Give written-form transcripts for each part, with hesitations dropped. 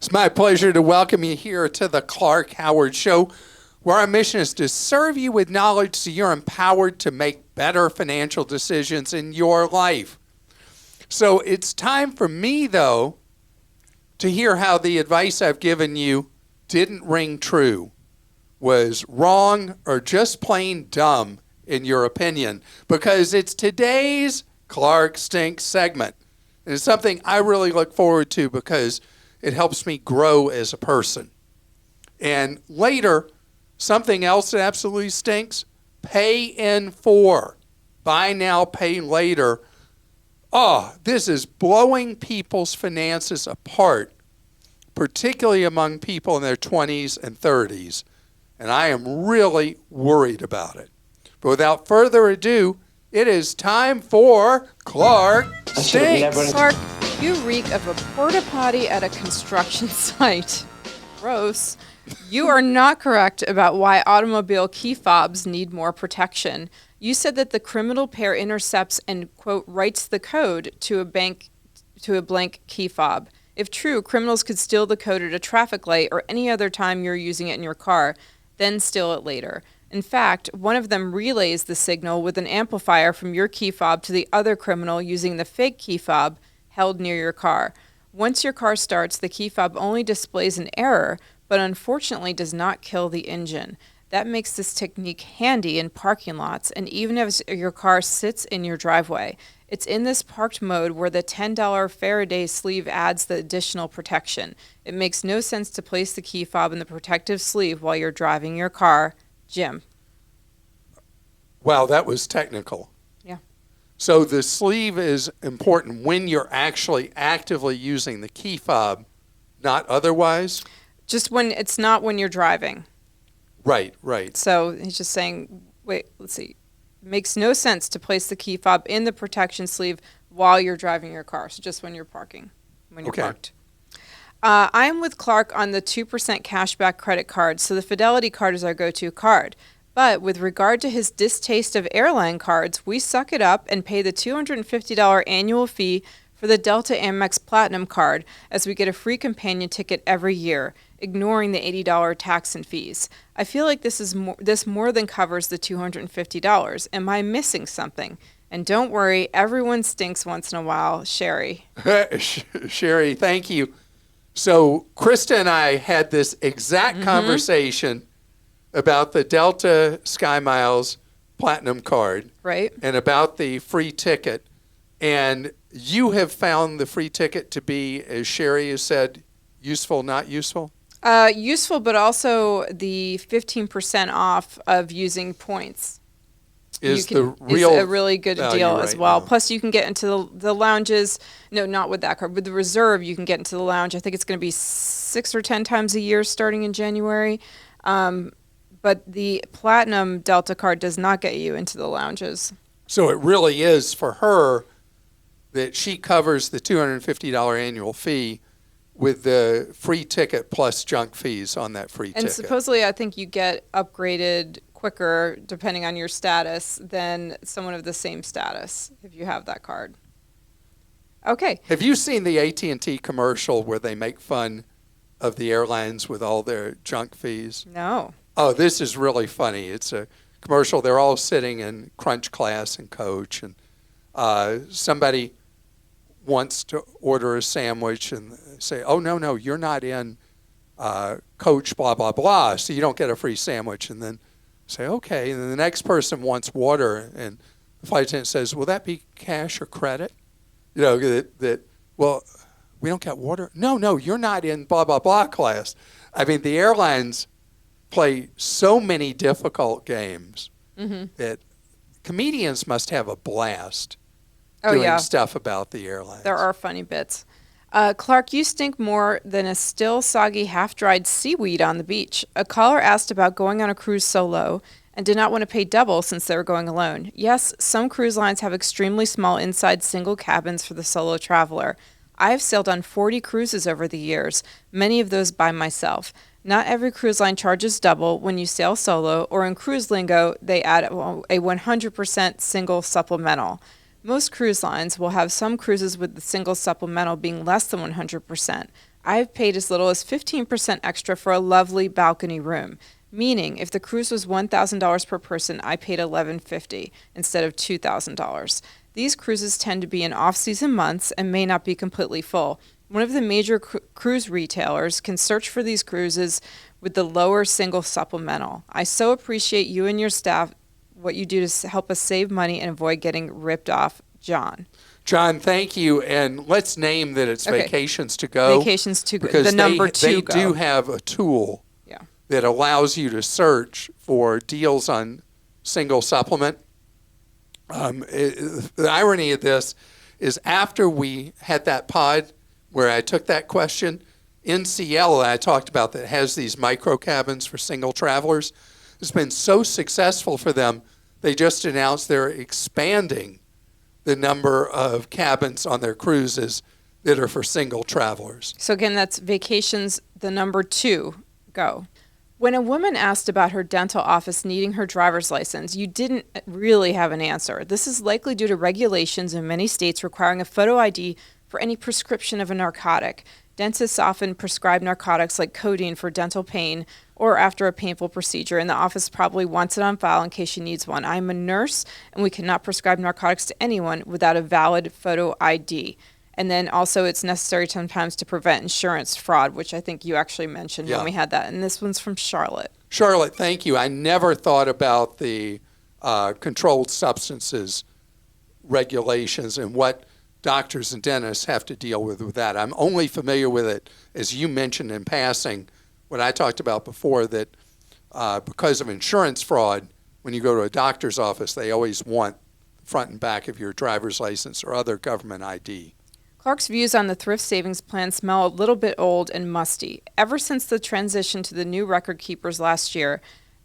It's my pleasure to welcome you here to the Clark Howard Show, where our mission is to serve you with knowledge so you're empowered to make better financial decisions in your life. So it's time for me, though, to hear how the advice I've given you didn't ring true, was wrong, or just plain dumb in your opinion, because it's today's Clark Stinks segment. And it's something I really look forward to because it helps me grow as a person. And later, something else that absolutely stinks, pay in four. Buy now, pay later. Oh, this is blowing people's finances apart, particularly among people in their 20s and 30s. And I am really worried about it. But without further ado, it is time for Clark Stinks. Clark, you reek of a porta potty at a construction site. Gross. You are not correct about why automobile key fobs need more protection. You said that the criminal pair intercepts and, quote, writes the code to a blank key fob. If true, criminals could steal the code at a traffic light or any other time you're using it in your car, then steal it later. In fact, one of them relays the signal with an amplifier from your key fob to the other criminal using the fake key fob held near your car. Once your car starts, the key fob only displays an error, but unfortunately does not kill the engine. That makes this technique handy in parking lots and even if your car sits in your driveway. It's in this parked mode where the $10 Faraday sleeve adds the additional protection. It makes no sense to place the key fob in the protective sleeve while you're driving your car. Jim. Wow, that was technical. Yeah. So the sleeve is important when you're actually actively using the key fob, not otherwise? Just when it's not when you're driving. Right, right. So he's just saying, wait, let's see. It makes no sense to place the key fob in the protection sleeve while you're driving your car. So just when you're parking, when you're parked. I am with Clark on the 2% cashback credit card, so the Fidelity card is our go-to card. But with regard to his distaste of airline cards, we suck it up and pay the $250 annual fee for the Delta Amex Platinum card as we get a free companion ticket every year, ignoring the $80 tax and fees. I feel like this more than covers the $250. Am I missing something? And don't worry, everyone stinks once in a while. Sherry. Sherry, thank you. So Krista and I had this exact conversation about the Delta SkyMiles Platinum card. Right. And about the free ticket. And you have found the free ticket to be, as Sherry has said, useful, not useful? Useful, but also the 15% off of using points. Is a really good deal as well. Now. Plus, you can get into the lounges. No, not with that card. With the Reserve, you can get into the lounge. I think it's going to be 6 or 10 times a year starting in January. But the Platinum Delta card does not get you into the lounges. So it really is for her that she covers the $250 annual fee with the free ticket plus junk fees on that free ticket. And supposedly, I think you get upgraded quicker, depending on your status, than someone of the same status if you have that card. Okay. Have you seen the AT&T commercial where they make fun of the airlines with all their junk fees? No. Oh, this is really funny. It's a commercial. They're all sitting in crunch class and coach, and somebody wants to order a sandwich and say, oh, no, you're not in coach blah, blah, blah, so you don't get a free sandwich. And then say, okay. And then the next person wants water, and the flight attendant says, will that be cash or credit? You know, well, we don't get water. No, you're not in blah, blah, blah class. I mean, the airlines play so many difficult games that comedians must have a blast doing stuff about the airlines. There are funny bits. Clark, you stink more than a still soggy, half-dried seaweed on the beach. A caller asked about going on a cruise solo and did not want to pay double since they were going alone. Yes, some cruise lines have extremely small inside single cabins for the solo traveler. I have sailed on 40 cruises over the years, many of those by myself. Not every cruise line charges double when you sail solo, or in cruise lingo, they add a 100% single supplemental. Most cruise lines will have some cruises with the single supplemental being less than 100%. I've paid as little as 15% extra for a lovely balcony room. Meaning, if the cruise was $1,000 per person, I paid $1,150 instead of $2,000. These cruises tend to be in off-season months and may not be completely full. One of the major cruise retailers can search for these cruises with the lower single supplemental. I so appreciate you and your staff, what you do to help us save money and avoid getting ripped off. John. John, thank you. And let's name that it's Okay. Vacations to Go. Vacations to Go, Because the number they two go. do have a tool Yeah. that allows you to search for deals on single supplement. The irony of this is after we had that pod where I took that question, NCL I talked about that has these micro cabins for single travelers. It's been so successful for them, they just announced they're expanding the number of cabins on their cruises that are for single travelers. So again, that's Vacations, the number 2 go. When a woman asked about her dental office needing her driver's license, you didn't really have an answer. This is likely due to regulations in many states requiring a photo ID for any prescription of a narcotic. Dentists often prescribe narcotics like codeine for dental pain or after a painful procedure, and the office probably wants it on file in case she needs one. I'm a nurse, and we cannot prescribe narcotics to anyone without a valid photo ID. And then also it's necessary sometimes to prevent insurance fraud, which I think you actually mentioned Yeah. when we had that. And this one's from Charlotte. Charlotte, thank you. I never thought about the controlled substances regulations and what doctors and dentists have to deal with that. I'm only familiar with it, as you mentioned in passing, what I talked about before, that because of insurance fraud, when you go to a doctor's office, they always want front and back of your driver's license or other government ID. Clark's views on the thrift savings plan smell a little bit old and musty. Ever since the transition to the new record keepers last year,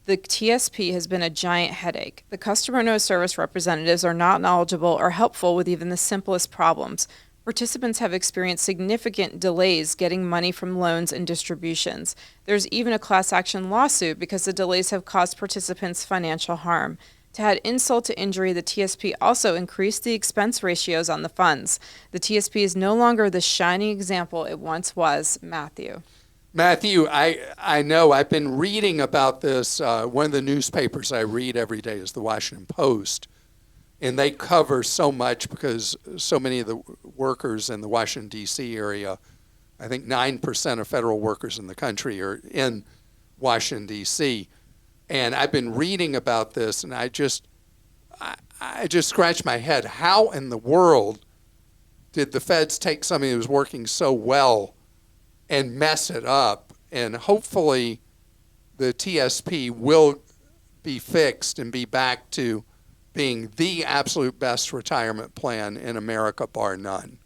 the TSP has been a giant headache. The customer no service representatives are not knowledgeable or helpful with even the simplest problems. Participants have experienced significant delays getting money from loans and distributions. There's even a class action lawsuit because the delays have caused participants financial harm. To add insult to injury, the TSP also increased the expense ratios on the funds. The TSP is no longer the shining example it once was. Matthew. Matthew, I know I've been reading about this. One of the newspapers I read every day is the Washington Post, and they cover so much because so many of the workers in the Washington, D.C. area, I think 9% of federal workers in the country are in Washington, D.C., and I've been reading about this, and I just scratch my head. How in the world did the feds take something that was working so well and mess it up? And hopefully the TSP will be fixed and be back to being the absolute best retirement plan in America, bar none.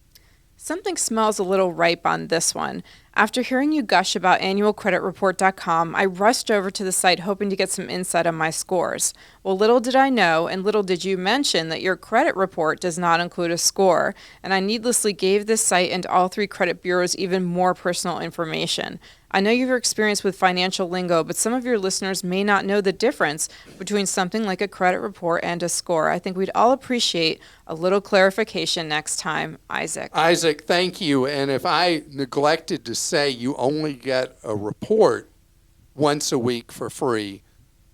Something smells a little ripe on this one. After hearing you gush about annualcreditreport.com, I rushed over to the site hoping to get some insight on my scores. Well, little did I know, and little did you mention, that your credit report does not include a score, and I needlessly gave this site and all 3 credit bureaus even more personal information. I know you've experienced with financial lingo, but some of your listeners may not know the difference between something like a credit report and a score. I think we'd all appreciate a little clarification next time. Isaac. Isaac, thank you. And if I neglected to say you only get a report once a week for free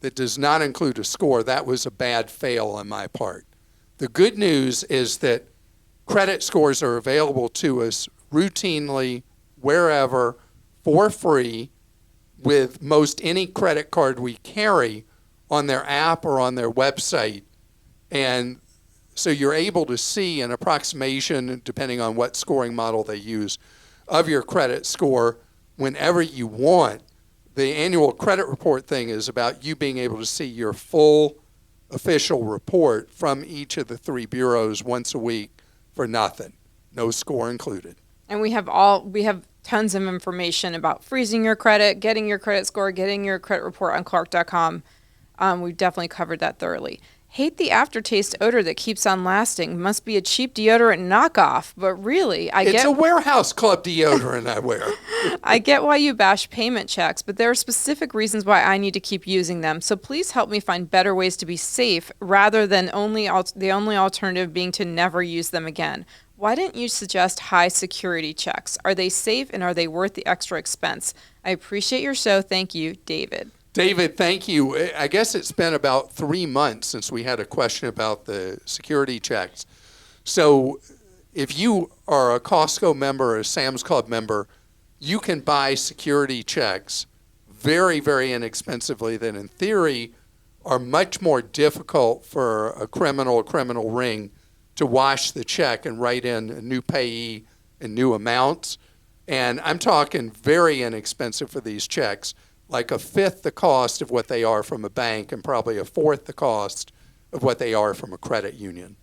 that does not include a score, that was a bad fail on my part. The good news is that credit scores are available to us routinely, wherever, for free, with most any credit card we carry on their app or on their website. And so you're able to see an approximation, depending on what scoring model they use, of your credit score whenever you want. The annual credit report thing is about you being able to see your full official report from each of the 3 bureaus once a week for nothing, no score included. And we have tons of information about freezing your credit, getting your credit score, getting your credit report on Clark.com. We've definitely covered that thoroughly. Hate the aftertaste odor that keeps on lasting. Must be a cheap deodorant knockoff, but really, It's a warehouse club deodorant I wear. I get why you bash payment checks, but there are specific reasons why I need to keep using them. So please help me find better ways to be safe rather than the only alternative being to never use them again. Why didn't you suggest high security checks? Are they safe and are they worth the extra expense? I appreciate your show. Thank you, David. David, thank you. I guess it's been about 3 months since we had a question about the security checks. So if you are a Costco member or a Sam's Club member, you can buy security checks very, very inexpensively that in theory are much more difficult for a criminal ring to wash the check and write in a new payee and new amounts. And I'm talking very inexpensive for these checks, like a fifth the cost of what they are from a bank and probably a fourth the cost of what they are from a credit union.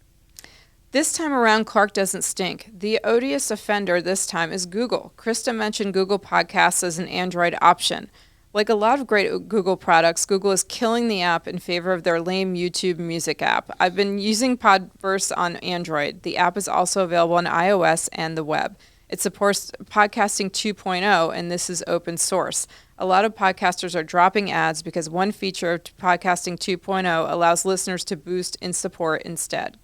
This time around, Clark doesn't stink. The odious offender this time is Google. Krista mentioned Google Podcasts as an Android option. Like a lot of great Google products, Google is killing the app in favor of their lame YouTube music app. I've been using Podverse on Android. The app is also available on iOS and the web. It supports Podcasting 2.0, and this is open source. A lot of podcasters are dropping ads because one feature of Podcasting 2.0 allows listeners to boost in support instead.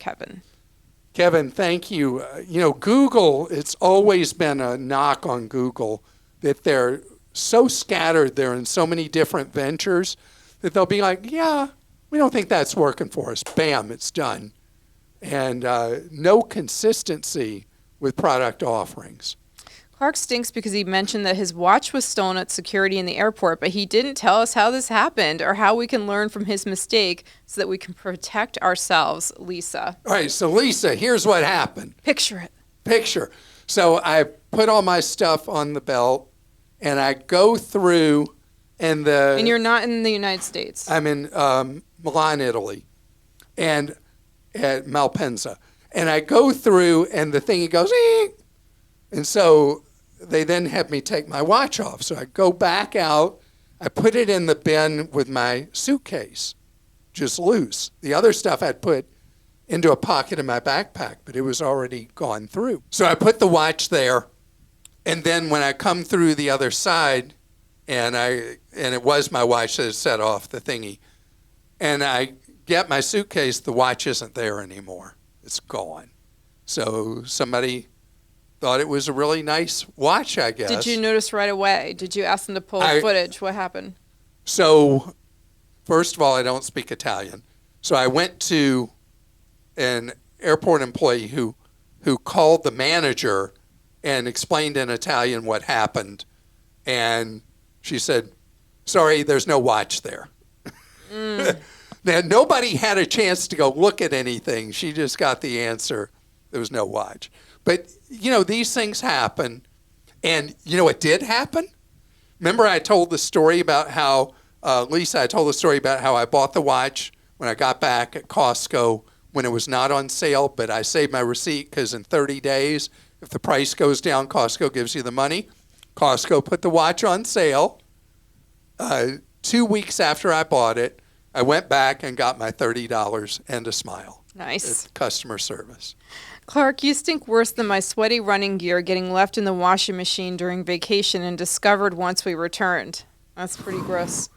Kevin, thank you. Google, it's always been a knock on Google that they're so scattered, they're in so many different ventures that they'll be like, yeah, we don't think that's working for us. Bam, it's done. And no consistency with product offerings. Clark stinks because he mentioned that his watch was stolen at security in the airport, but he didn't tell us how this happened or how we can learn from his mistake so that we can protect ourselves. Lisa. All right, so Lisa, here's what happened. Picture it. So I put all my stuff on the belt, and I go through, and you're not in the United States. I'm in Milan, Italy, and at Malpensa. And I go through, and the thingy goes, eek. And so they then have me take my watch off. So I go back out, I put it in the bin with my suitcase, just loose. The other stuff I'd put into a pocket in my backpack, but it was already gone through. So I put the watch there. And then when I come through the other side, and it was my watch that had set off the thingy, and I get my suitcase, the watch isn't there anymore. It's gone. So somebody thought it was a really nice watch, I guess. Did you notice right away? Did you ask them to pull footage? What happened? So first of all, I don't speak Italian. So I went to an airport employee who called the manager and explained in Italian what happened. And she said, sorry, there's no watch there. Now, nobody had a chance to go look at anything. She just got the answer. There was no watch. But, these things happen. And you know what did happen? Remember I told the story about how, Lisa, I told the story about how I bought the watch when I got back at Costco when it was not on sale, but I saved my receipt because in 30 days, if the price goes down, Costco gives you the money. Costco put the watch on sale. 2 weeks after I bought it, I went back and got my $30 and a smile. Nice. At customer service. Clark, you stink worse than my sweaty running gear getting left in the washing machine during vacation and discovered once we returned. That's pretty gross.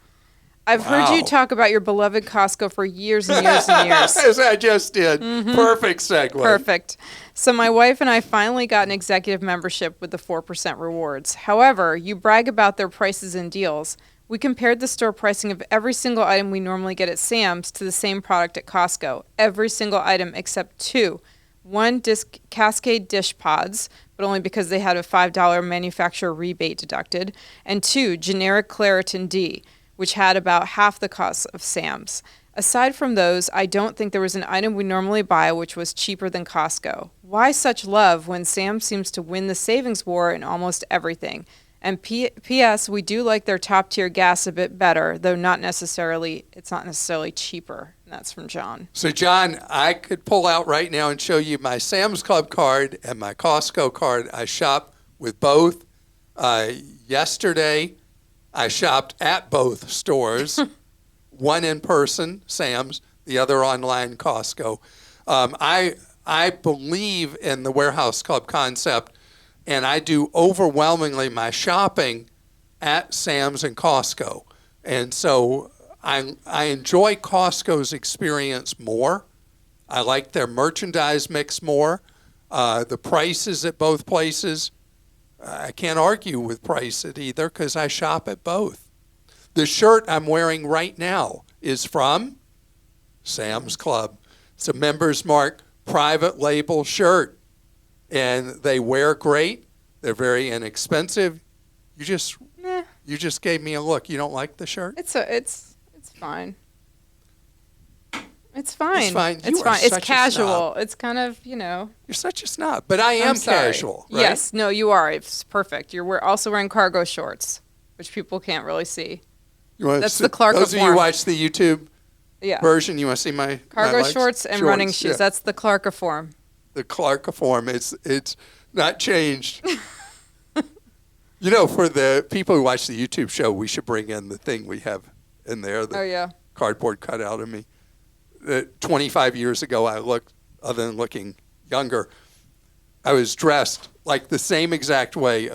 I've heard you talk about your beloved Costco for years and years and years. As I just did. Mm-hmm. Perfect segue. Perfect. So my wife and I finally got an executive membership with the 4% rewards. However, you brag about their prices and deals. We compared the store pricing of every single item we normally get at Sam's to the same product at Costco. Every single item except two. One, Cascade dish pods, but only because they had a $5 manufacturer rebate deducted. And two, generic Claritin D, which had about half the cost of Sam's. Aside from those, I don't think there was an item we normally buy which was cheaper than Costco. Why such love when Sam's seems to win the savings war in almost everything? And P.S. we do like their top tier gas a bit better, though it's not necessarily cheaper. And that's from John. So John, I could pull out right now and show you my Sam's Club card and my Costco card. I shop with both. Yesterday, I shopped at both stores, one in person, Sam's, the other online, Costco. I believe in the Warehouse Club concept, and I do overwhelmingly my shopping at Sam's and Costco. And so I enjoy Costco's experience more. I like their merchandise mix more. The prices at both places, I can't argue with price at either because I shop at both. The shirt I'm wearing right now is from Sam's Club. It's a Members Mark private label shirt, and they wear great. They're very inexpensive. You just gave me a look. You don't like the shirt? It's fine. It's fine. It's fine. It's You are fine. It's such a casual. snob. It's kind of, You're such a snob, but I am I'm sorry. casual, right? Yes, no, you are. It's perfect. You're also wearing cargo shorts, which people can't really see. You wanna That's see- the Clark Those of you form. who watch the YouTube Yeah. version, you want to see my Cargo legs? shorts and running shoes. Yeah. That's the Clarkiform. The Clarkiform. It's not changed. For the people who watch the YouTube show, we should bring in the thing we have in there, the Oh, yeah. cardboard cutout of me. 25 years ago, I looked, other than looking younger, I was dressed like the same exact way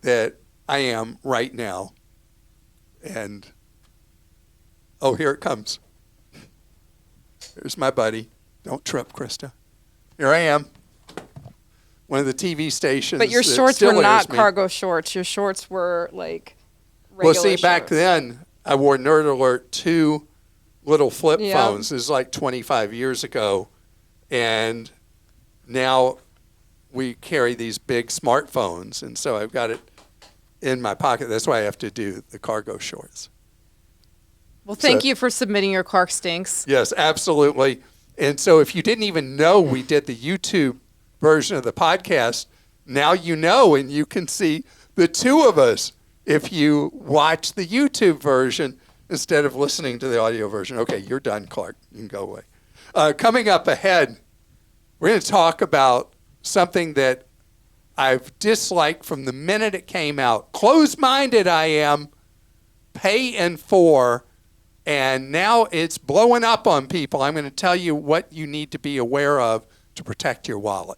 that I am right now. And, oh, here it comes. Here's my buddy. Don't trip, Krista. Here I am. One of the TV stations. But your that shorts still were not airs me. cargo shorts. Your shorts were like Well, regular see, back shorts. then, I wore Nerd Alert 2 little flip Yeah. phones. This is like 25 years ago. And now we carry these big smartphones. And so I've got it in my pocket. That's why I have to do the cargo shorts. Well, thank So- you for submitting your Clark Stinks. Yes, absolutely. And so if you didn't even know we did the YouTube version of the podcast, now you know, and you can see the two of us if you watch the YouTube version instead of listening to the audio version. Okay, you're done, Clark. You can go away. Coming up ahead, we're going to talk about something that I've disliked from the minute it came out. Closed-minded I am, pay in four, and now it's blowing up on people. I'm going to tell you what you need to be aware of to protect your wallet.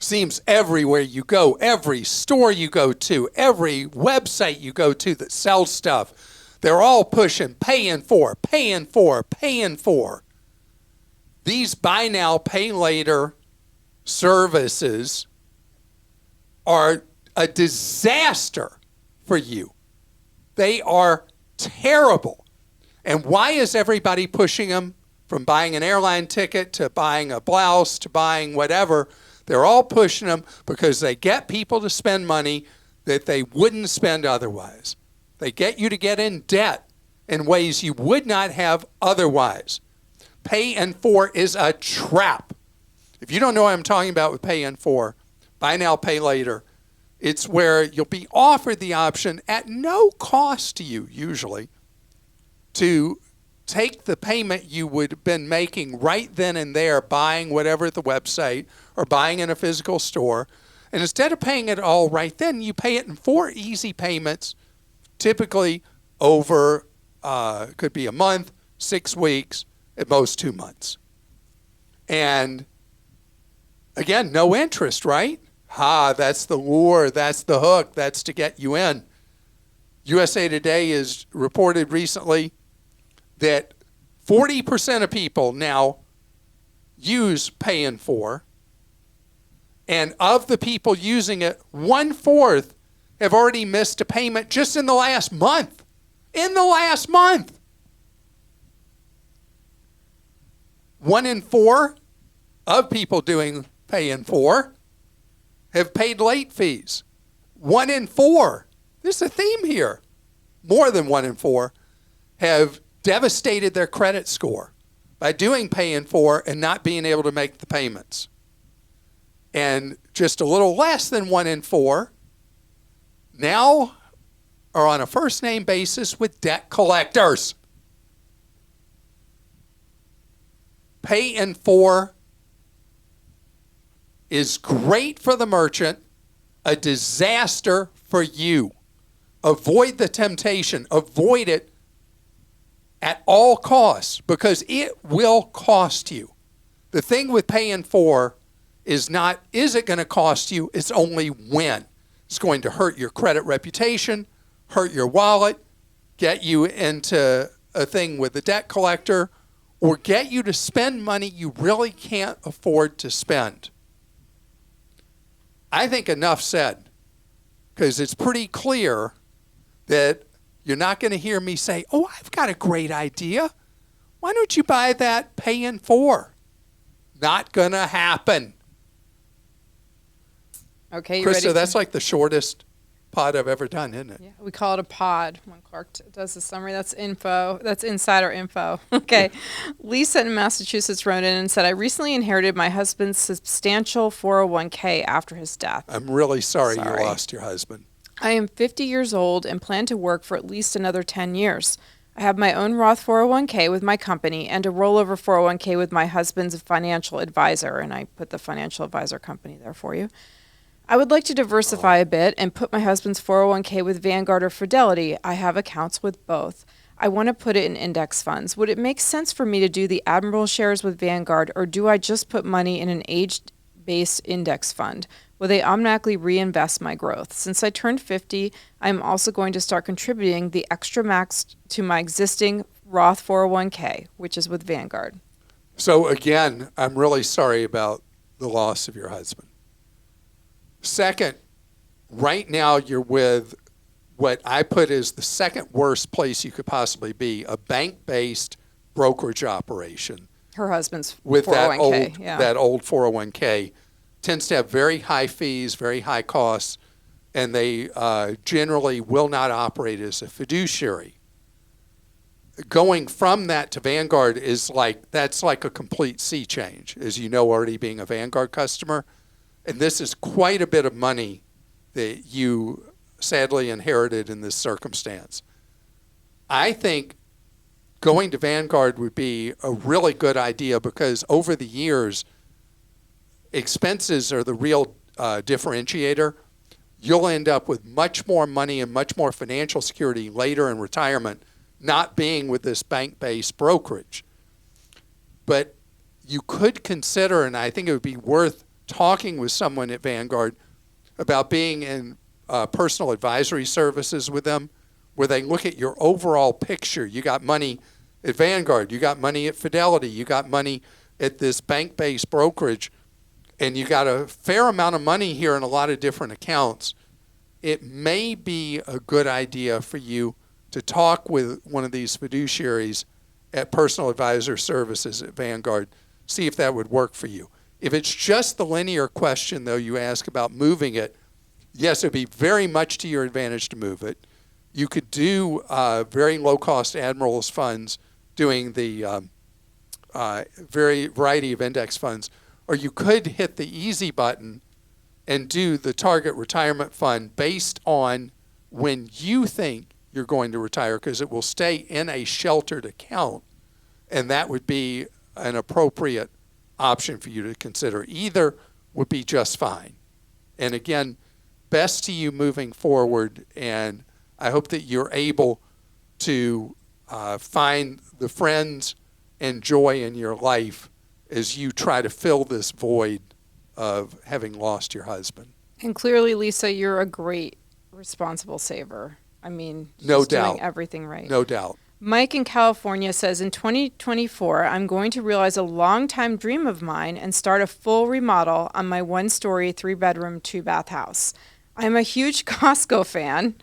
Seems everywhere you go, every store you go to, every website you go to that sells stuff, they're all pushing pay in four, pay in four, pay in four. These buy now, pay later services are a disaster for you. They are terrible. And why is everybody pushing them from buying an airline ticket to buying a blouse to buying whatever? They're all pushing them because they get people to spend money that they wouldn't spend otherwise. They get you to get in debt in ways you would not have otherwise. Pay in four is a trap. If you don't know what I'm talking about with pay in four, buy now, pay later, it's where you'll be offered the option at no cost to you, usually, to take the payment you would have been making right then and there, buying whatever at the website or buying in a physical store. And instead of paying it all right then, you pay it in 4 easy payments, typically over, could be a month, 6 weeks, at most 2 months. And again, no interest, right? That's the lure, that's the hook, that's to get you in. USA Today has reported recently that 40% of people now use pay in four, and of the people using it, 1/4 have already missed a payment just in the last month. In the last month. 1 in 4 of people doing pay in four have paid late fees. 1 in 4. There's a theme here. More than 1 in 4 have devastated their credit score by doing pay in four and not being able to make the payments. And just a little less than 1 in 4 now are on a first name basis with debt collectors. Pay in four is great for the merchant, a disaster for you. Avoid the temptation. Avoid it at all costs because it will cost you. The thing with pay in four is not, is it going to cost you? It's only when. It's going to hurt your credit reputation, hurt your wallet, get you into a thing with the debt collector, or get you to spend money you really can't afford to spend. I think enough said, because it's pretty clear that you're not going to hear me say, oh, I've got a great idea. Why don't you buy that Pay in 4? Not going to happen. Okay, you ready? Krista, that's like the shortest pod I've ever done, isn't it? Yeah, we call it a pod when Clark does the summary. That's info. That's insider info. Okay. Lisa in Massachusetts wrote in and said, I recently inherited my husband's substantial 401k after his death. I'm really sorry you lost your husband. I am 50 years old and plan to work for at least another 10 years. I have my own Roth 401k with my company and a rollover 401k with my husband's financial advisor. And I put the financial advisor company there for you. I would like to diversify a bit and put my husband's 401k with Vanguard or Fidelity. I have accounts with both. I want to put it in index funds. Would it make sense for me to do the Admiral shares with Vanguard, or do I just put money in an age-based index fund? Will they automatically reinvest my growth? Since I turned 50, I'm also going to start contributing the extra max to my existing Roth 401k, which is with Vanguard. So again, I'm really sorry about the loss of your husband. Second, right now you're with what I put as the second worst place you could possibly be, a bank-based brokerage operation. Her husband's with 401k, that old 401k. Tends to have very high fees, very high costs, and they generally will not operate as a fiduciary. Going from that to Vanguard that's like a complete sea change, as you know, already being a Vanguard customer. And this is quite a bit of money that you sadly inherited in this circumstance. I think going to Vanguard would be a really good idea because over the years, expenses are the real differentiator. You'll end up with much more money and much more financial security later in retirement, not being with this bank-based brokerage. But you could consider, and I think it would be worth talking with someone at Vanguard about being in personal advisory services with them, where they look at your overall picture. You got money at Vanguard, you got money at Fidelity, you got money at this bank-based brokerage, and you got a fair amount of money here in a lot of different accounts. It may be a good idea for you to talk with one of these fiduciaries at Personal Advisor Services at Vanguard, see if that would work for you. If it's just the linear question, though, you ask about moving it, yes, it would be very much to your advantage to move it. You could do very low-cost Admirals funds doing the variety of index funds, or you could hit the easy button and do the target retirement fund based on when you think you're going to retire, because it will stay in a sheltered account, and that would be an appropriate option for you to consider. Either would be just fine. And again, best to you moving forward, and I hope that you're able to find the friends and joy in your life as you try to fill this void of having lost your husband. And clearly, Lisa, you're a great responsible saver. I mean, no she's doubt. Doing everything right. No doubt. Mike in California says, in 2024, I'm going to realize a long-time dream of mine and start a full remodel on my one-story, 3-bedroom, 2-bath house. I'm a huge Costco fan,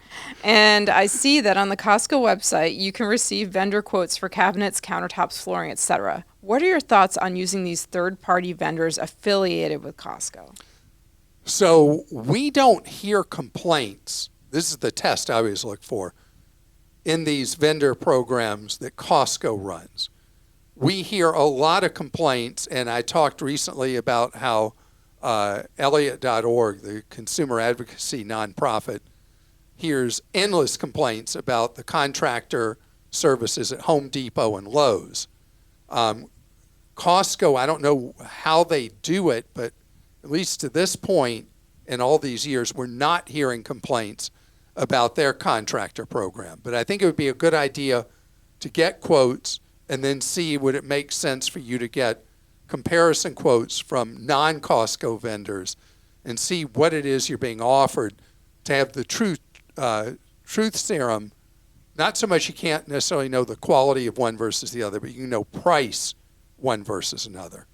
and I see that on the Costco website, you can receive vendor quotes for cabinets, countertops, flooring, etc. What are your thoughts on using these third-party vendors affiliated with Costco? So we don't hear complaints. This is the test I always look for. In these vendor programs that Costco runs, we hear a lot of complaints, and I talked recently about how Elliott.org, the consumer advocacy nonprofit, hears endless complaints about the contractor services at Home Depot and Lowe's. Costco, I don't know how they do it, but at least to this point in all these years, we're not hearing complaints about their contractor program. But I think it would be a good idea to get quotes and then see would it make sense for you to get comparison quotes from non-Costco vendors and see what it is you're being offered to have the truth serum not so much you can't necessarily know the quality of one versus the other, but you can know price one versus another.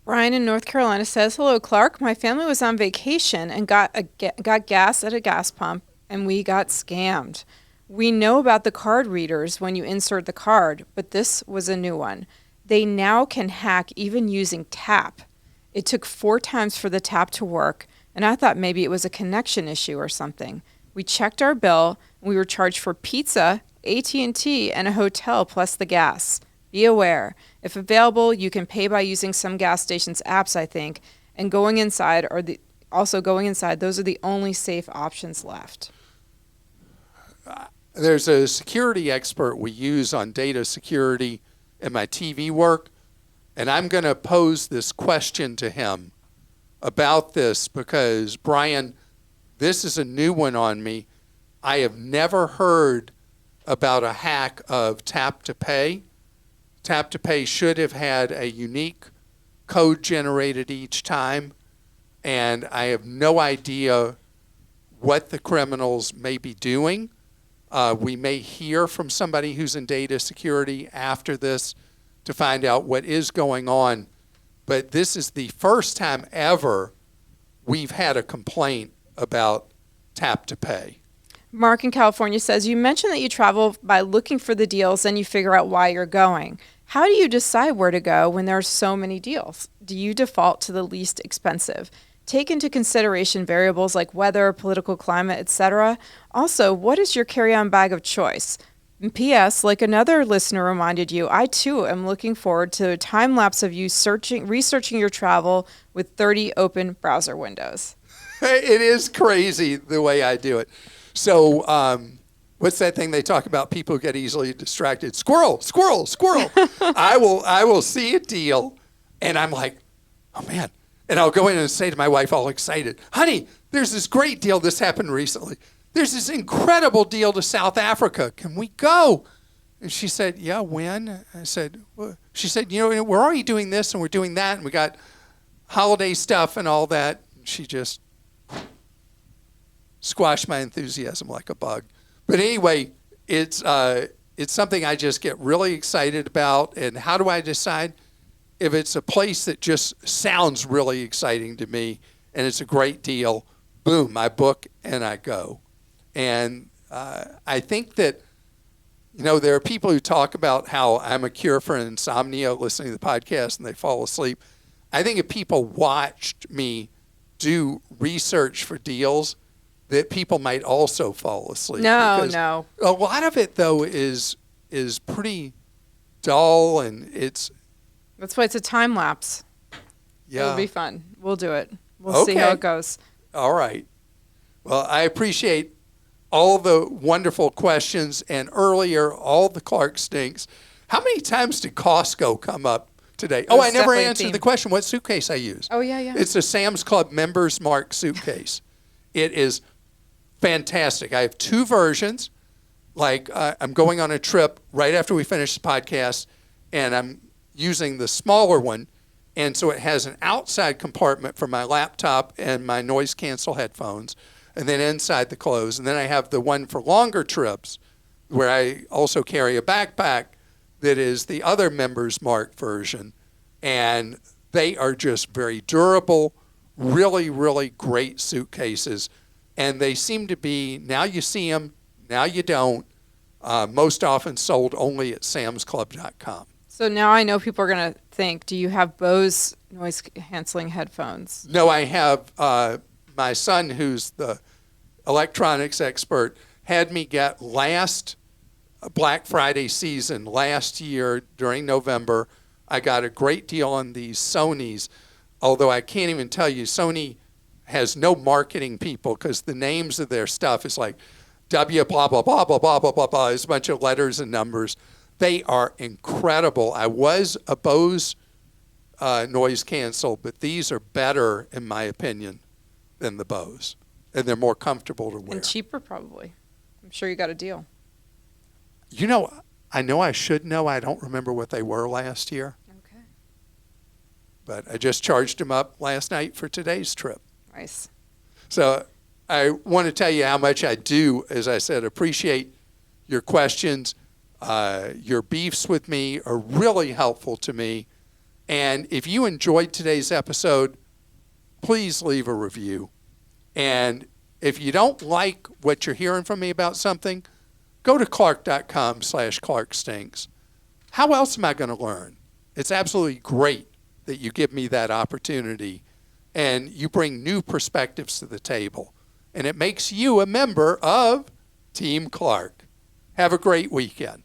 Brian in North Carolina says, "Hello, Clark. My family was on vacation and got gas at a gas pump, and we got scammed. We know about the card readers when you insert the card, but this was a new one. They now can hack even using tap. It took 4 times for the tap to work, and I thought maybe it was a connection issue or something. We checked our bill, and we were charged for pizza, AT&T, and a hotel plus the gas. Be aware. If available, you can pay by using some gas stations' apps, I think, and going inside, those are the only safe options left." There's a security expert we use on data security in my TV work, and I'm going to pose this question to him about this because, Brian, this is a new one on me. I have never heard about a hack of Tap to Pay. Tap to Pay should have had a unique code generated each time, and I have no idea what the criminals may be doing. We may hear from somebody who's in data security after this to find out what is going on, but this is the first time ever we've had a complaint about Tap to Pay. Mark in California says, "You mentioned that you travel by looking for the deals, and you figure out why you're going. How do you decide where to go when there are so many deals? Do you default to the least expensive? Take into consideration variables like weather, political climate, etc. Also, what is your carry-on bag of choice? And P.S., like another listener reminded you, I too am looking forward to a time lapse of you researching your travel with 30 open browser windows." It is crazy the way I do it. So, what's that thing they talk about? People get easily distracted. Squirrel, squirrel, squirrel. I will see a deal, and I'm like, oh man. And I'll go in and say to my wife, all excited, "Honey, there's this great deal. This happened recently. There's this incredible deal to South Africa. Can we go?" And she said, "Yeah, when?" I said, well, she said, "We're already doing this and we're doing that, and we got holiday stuff and all that." And she just squashed my enthusiasm like a bug. But anyway, it's something I just get really excited about. And how do I decide? If it's a place that just sounds really exciting to me and it's a great deal, boom, I book and I go. And I think that, there are people who talk about how I'm a cure for insomnia listening to the podcast and they fall asleep. I think if people watched me do research for deals, that people might also fall asleep. No. A lot of it, though, is pretty dull, and it's... That's why it's a time lapse. Yeah. It'll be fun. We'll do it. We'll see how it goes. All right. Well, I appreciate all the wonderful questions, and earlier, all the Clark stinks. How many times did Costco come up today? Oh, I never answered the question what suitcase I use. Oh, yeah. It's a Sam's Club Members Mark suitcase. It is fantastic. I have 2 versions. I'm going on a trip right after we finish the podcast, and I'm using the smaller one, and so it has an outside compartment for my laptop and my noise cancel headphones, and then inside the clothes. And then I have the one for longer trips where I also carry a backpack that is the other Members Mark version, and they are just very durable, really, really great suitcases. And they seem to be, now you see them, now you don't, most often sold only at samsclub.com. So now I know people are going to think, do you have Bose noise canceling headphones? No, I have my son, who's the electronics expert, had me get last Black Friday season last year during November. I got a great deal on these Sonys, although I can't even tell you, Sony has no marketing people because the names of their stuff is like W blah, blah, blah, blah, blah, blah, blah, blah. It's a bunch of letters and numbers. They are incredible. I was a Bose noise cancel, but these are better, in my opinion, than the Bose. And they're more comfortable to wear. And cheaper, probably. I'm sure you got a deal. I know I should know. I don't remember what they were last year. Okay. But I just charged them up last night for today's trip. Nice. So I want to tell you how much I do, as I said, appreciate your questions, your beefs with me are really helpful to me. And if you enjoyed today's episode, please leave a review. And if you don't like what you're hearing from me about something, go to clark.com/clarkstinks. How else am I going to learn? It's absolutely great that you give me that opportunity and you bring new perspectives to the table. And it makes you a member of Team Clark. Have a great weekend.